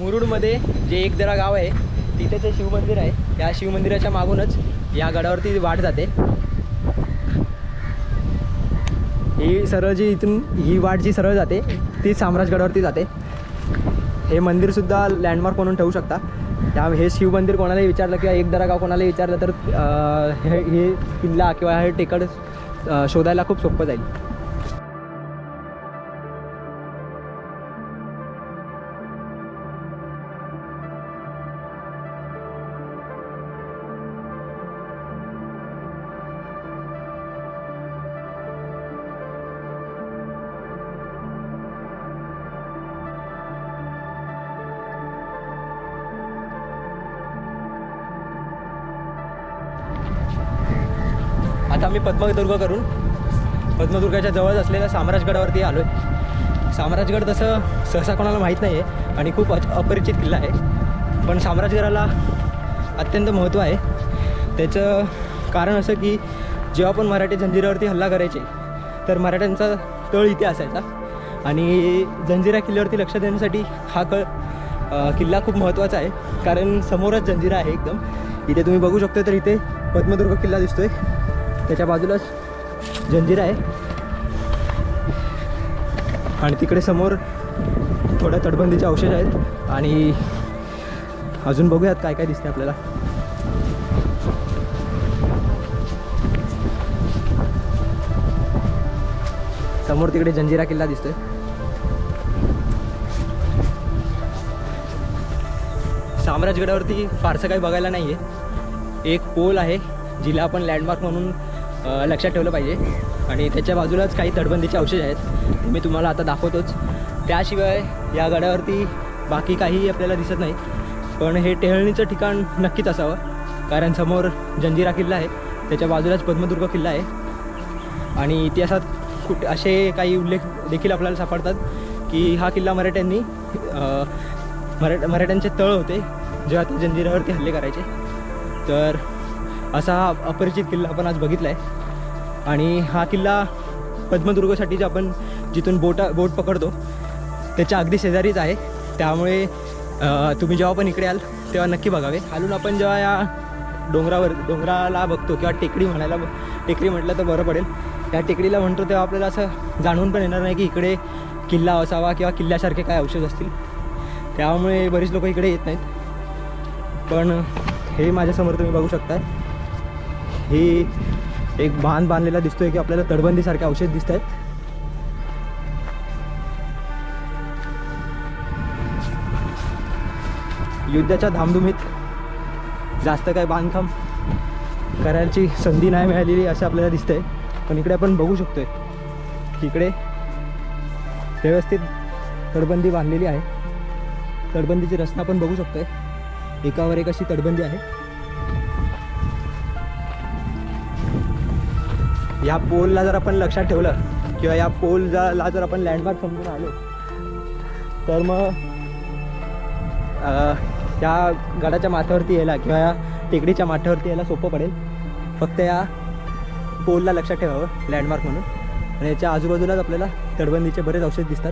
मुरुडमध्ये जे एकदरा गाव आहे तिथे ते शिवमंदिर आहे. त्या शिवमंदिराच्या मागूनच या गडावरती वाट जाते. ही सरळ जी इथून ही वाट जी सरळ जाते ती साम्राज्यगडावरती जाते. हे मंदिरसुद्धा लँडमार्क म्हणून ठेवू शकता. त्या हे शिवमंदिर कोणालाही विचारलं किंवा एकदरा गाव कोणालाही विचारलं तर हे किल्ला किंवा हे टेकड शोधायला खूप सोपं जाईल. आता मी पद्मदुर्गाच्या जवळ असलेल्या साम्राज्यगडावरती आलो आहे. साम्राज्यगड तसं सहसा कोणाला माहीत नाही आहे आणि खूप अपरिचित किल्ला आहे. पण साम्राज्यगडाला अत्यंत महत्त्व आहे. त्याचं कारण असं की जेव्हा पण मराठी जंजिऱ्यावरती हल्ला करायचे तर मराठ्यांचा तळ इथे असायचा आणि जंजिरा किल्ल्यावरती लक्ष देण्यासाठी हा किल्ला खूप महत्त्वाचा आहे. कारण समोरच जंजिरा आहे एकदम. इथे तुम्ही बघू शकता तर इथे पद्मदुर्ग किल्ला दिसतोय. त्याच्या बाजूलाच जंजिरा आहे आणि तिकडे समोर थोड्या तटबंदीचे अवशेष आहेत आणि अजून बघूयात काय काय दिसते आपल्याला. समोर तिकडे जंजिरा किल्ला दिसतोय. साम्राज्यगडावरती फारसं काही बघायला नाही आहे. एक पोल आहे जिला आपण लँडमार्क म्हणून लक्षात ठेवलं पाहिजे आणि त्याच्या बाजूलाच काही तटबंदीचे अवशेष आहेत ते मी तुम्हाला आता दाखवतोच. त्याशिवाय या गडावरती बाकी काहीही आपल्याला दिसत नाही. पण हे टेहळणीचं ठिकाण नक्कीच असावं कारण समोर जंजिरा किल्ला आहे, त्याच्या बाजूलाच पद्मदुर्ग किल्ला आहे आणि इतिहासात कुठे असे काही उल्लेख देखील आपल्याला सापडतात की हा किल्ला मराठ्यांचे तळ होते जेव्हा ते जंजिऱ्यावरती हल्ले करायचे. तर असा हा अपरिचित किल्ला आपण आज बघितला आहे आणि हा किल्ला पद्मदुर्गसाठी जे आपण जिथून बोट पकडतो त्याच्या अगदी शेजारीच आहे. त्यामुळे तुम्ही जेव्हा पण इकडे याल तेव्हा नक्की बघावे. खालून आपण जेव्हा या डोंगराला बघतो किंवा टेकडी म्हटलं तर बरं पडेल. त्या टेकडीला म्हणतो तेव्हा आपल्याला असं जाणवून पण येणार नाही की इकडे किल्ला असावा किंवा किल्ल्यासारखे काय अवशेष असतील. त्यामुळे बरीच लोक इकडे येत नाहीत. पण हे माझ्यासमोर तुम्ही बघू शकता, ही एक बांध बांधलेला दिसतोय की आपल्याला तटबंदीसारखे अवशेष दिसत आहेत. युद्धाच्या धामधुमीत जास्त काही बांधकाम करायची संधी नाही मिळालेली असं आपल्याला दिसतंय. पण इकडे आपण बघू शकतोय की इकडे व्यवस्थित तटबंदी बांधलेली आहे. तटबंदीची रचना आपण बघू शकतोय, एकावर एक अशी तटबंदी आहे. या पोलला जर आपण लक्षात ठेवलं किंवा या पोलला जर आपण लँडमार्क समजून आलो तर मग त्या गडाच्या माथ्यावरती यायला किंवा या टेकडीच्या माथ्यावरती यायला सोपं पडेल. फक्त या पोलला लक्षात ठेवावं लँडमार्क म्हणून आणि याच्या आजूबाजूलाच आपल्याला तटबंदीचे बरेच अवशेष दिसतात.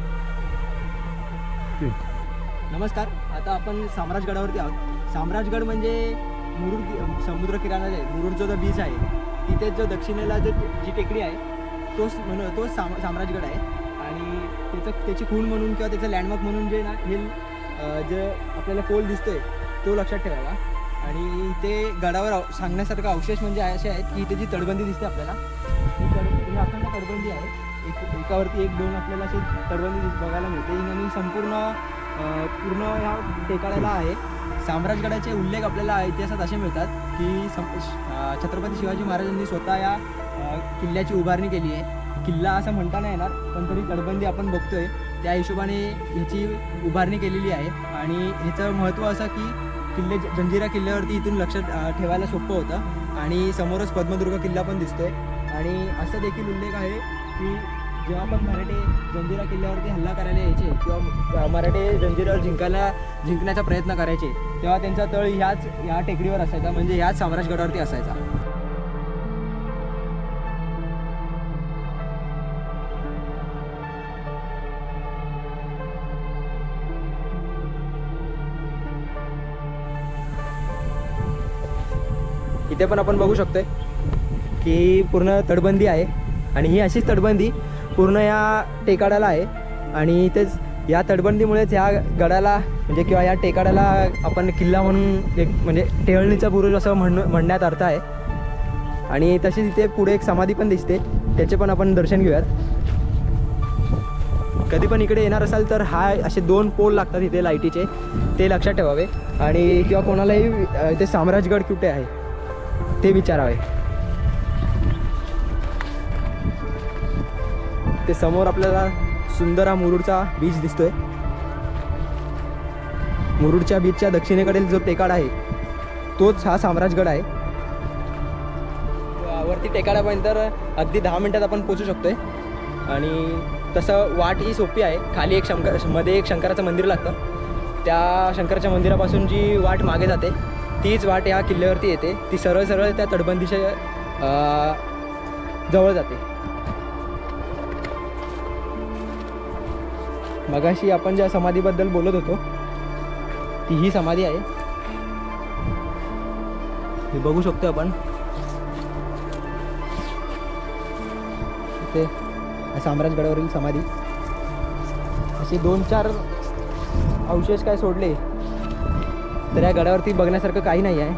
नमस्कार, आता आपण साम्राज्यगडावरती आहोत. साम्राज्यगड म्हणजे मुरुड समुद्र किनारा आहे, मुरुडचा जो बीच आहे तिथे जो दक्षिणेला जी टेकडी आहे तोच साम्राज्यगड आहे आणि त्याची खूण म्हणून किंवा त्याचं लँडमार्क म्हणून जे ना हे जे आपल्याला पोल दिसतोय तो लक्षात ठेवावा. आणि इथे गडावर सांगण्यासारखं अवशेष म्हणजे असे आहेत की इथे जी तटबंदी दिसते आपल्याला ही अखंड तटबंदी आहे. एकावरती एक दोन आपल्याला अशी तटबंदी बघायला मिळते आणि पूर्ण ह्या टेकाड्याला आहे. साम्राज्यगडाचे उल्लेख आपल्याला इतिहासात असे मिळतात की छत्रपती शिवाजी महाराजांनी स्वतः या किल्ल्याची उभारणी केली आहे. किल्ला असं म्हणता नाही येणार पण तरी तटबंदी आपण बघतोय त्या हिशोबाने ह्याची उभारणी केलेली आहे. आणि ह्याचं महत्त्व असं की जंजिरा किल्ल्यावरती इथून लक्ष ठेवायला सोपं होतं आणि समोरच पद्मदुर्ग किल्ला पण दिसतोय. आणि असं देखील उल्लेख आहे की जेव्हा पण मराठे जंजिरा किल्ल्यावरती हल्ला करायला यायचे किंवा मराठे जंजिरावर जिंकण्याचा प्रयत्न करायचे तेव्हा त्यांचा तळ ह्या टेकडीवर असायचा, म्हणजे ह्याच साम्राज्यगडावरती असायचा. इथे पण आपण बघू शकतोय की पूर्ण तटबंदी आहे आणि ही अशीच तटबंदी पूर्ण या टेकाडाला आहे आणि इथेच या तटबंदीमुळेच ह्या गडाला म्हणजे किंवा या टेकाडाला आपण किल्ला म्हणून एक म्हणजे टेहळणीचा बुरुज असं म्हणण्यात अर्थ आहे. आणि तशीच इथे पुढे एक समाधी पण दिसते, त्याचे पण आपण दर्शन घेऊयात. कधी पण इकडे येणार असाल तर हा असे 2 पोल लागतात इथे लाईटीचे, ते लक्षात ठेवावे. आणि किंवा कोणालाही इथे साम्राजगड कुठे आहे ते विचारावे. ते समोर आपल्याला सुंदर हा मुरुडचा बीच दिसतोय. मुरुडच्या बीचच्या दक्षिणेकडील जो टेकाडा आहे तोच हा साम्राजगड आहे. वरती टेकाडापर्यंत अगदी 10 मिनिटात आपण पोचू शकतोय. आणि तसं वाट ही सोपी आहे. खाली एक मध्ये एक शंकराचं मंदिर लागतं. त्या शंकराच्या मंदिरापासून जी वाट मागे जाते तीच वाट या किल्ल्यावरती येते. ती सरळ सरळ त्या तटबंदीच्या जवळ जाते. मगाशी आपण ज्या समाधीबद्दल बोलत होतो ती ही समाधी आहे. हे बघू शकतो आपण इथे साम्राजगडावरील समाधी. असे 2-4 अवशेष काय सोडले तर या गडावरती बघण्यासारखं काही नाही आहे.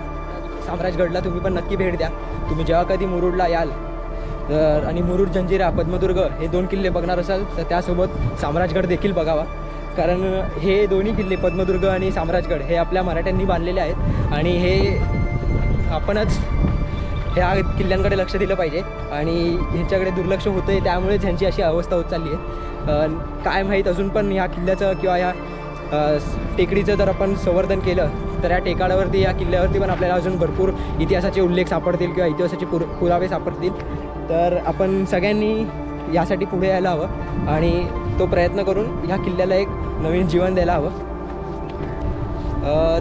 साम्राजगडला तुम्ही पण नक्की भेट द्या. तुम्ही जेव्हा कधी मुरुडला याल तर आणि मुरुड, जंजिरा, पद्मदुर्ग हे 2 किल्ले बघणार असाल तर त्यासोबत साम्राजगड देखील बघावा. कारण हे दोन्ही किल्ले पद्मदुर्ग आणि साम्राजगड हे आपल्या मराठ्यांनी बांधलेले आहेत आणि हे आपणच ह्या किल्ल्यांकडे लक्ष दिलं पाहिजे. आणि ह्यांच्याकडे दुर्लक्ष होतं आहे, त्यामुळेच ह्यांची अशी अवस्था होत चालली आहे. काय माहीत अजून पण ह्या किल्ल्याचं किंवा ह्या टेकडीचं जर आपण संवर्धन केलं तर या टेकाडावरती या किल्ल्यावरती पण आपल्याला अजून भरपूर इतिहासाचे उल्लेख सापडतील किंवा इतिहासाचे पुरावे सापडतील. तर आपण सगळ्यांनी यासाठी पुढे यायला हवं आणि तो प्रयत्न करून ह्या किल्ल्याला एक नवीन जीवन द्यायला हवं.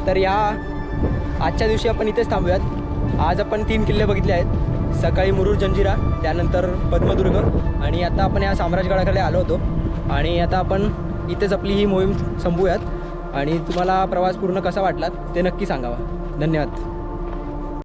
तर या आजच्या दिवशी आपण इथेच थांबूयात. आज आपण 3 किल्ले बघितले आहेत. सकाळी मुरुड, जंजिरा, त्यानंतर पद्मदुर्ग आणि आता आपण या साम्राजगडाकडे आलो होतो. आणि आता आपण इथेच आपली ही मोहीम संपवूयात. आणि तुम्हाला प्रवास पूर्ण कसा वाटला ते नक्की सांगावा. धन्यवाद.